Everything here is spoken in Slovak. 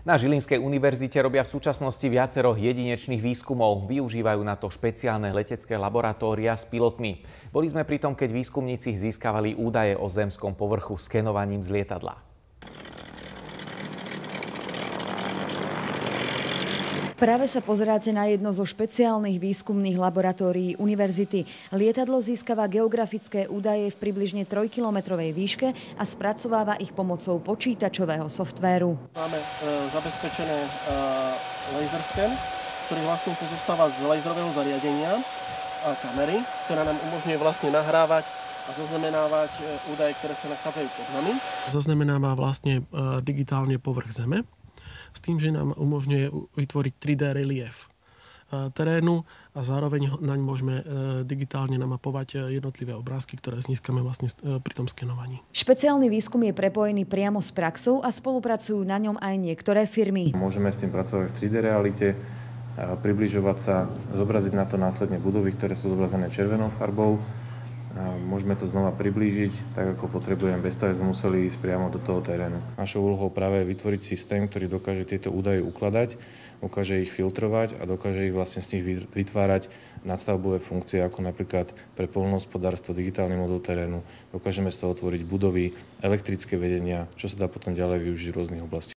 Na Žilinskej univerzite robia v súčasnosti viacero jedinečných výskumov. Využívajú na to špeciálne letecké laboratória s pilotmi. Boli sme pri tom, keď výskumníci získavali údaje o zemskom povrchu skenovaním z lietadla. Práve sa pozeráte na jedno zo špeciálnych výskumných laboratórií univerzity. Lietadlo získava geografické údaje v približne 3-kilometrovej výške a spracováva ich pomocou počítačového softvéru. Máme zabezpečené laser scan, ktorý vlastne pozostáva z laserového zariadenia a kamery, ktorá nám umožňuje vlastne nahrávať a zaznamenávať údaje, ktoré sa nachádzajú pod nami. Zaznamenáva vlastne digitálne povrch Zeme, s tým, že nám umožňuje vytvoriť 3D relief terénu a zároveň naň môžeme digitálne namapovať jednotlivé obrázky, ktoré získame vlastne pri tom skenovaní. Špeciálny výskum je prepojený priamo s praxou a spolupracujú na ňom aj niektoré firmy. Môžeme s tým pracovať v 3D realite, približovať sa, zobraziť na to následne budovy, ktoré sú zobrazené červenou farbou. Môžeme to znova priblížiť, tak ako potrebujeme, bez toho sme museli ísť priamo do toho terénu. Našou úlohou práve je vytvoriť systém, ktorý dokáže tieto údaje ukladať, dokáže ich filtrovať a dokáže ich vlastne z nich vytvárať nadstavbové funkcie, ako napríklad pre poľnohospodárstvo digitálny model terénu. Dokážeme z toho tvoriť budovy, elektrické vedenia, čo sa dá potom ďalej využiť v rôznych oblastiach.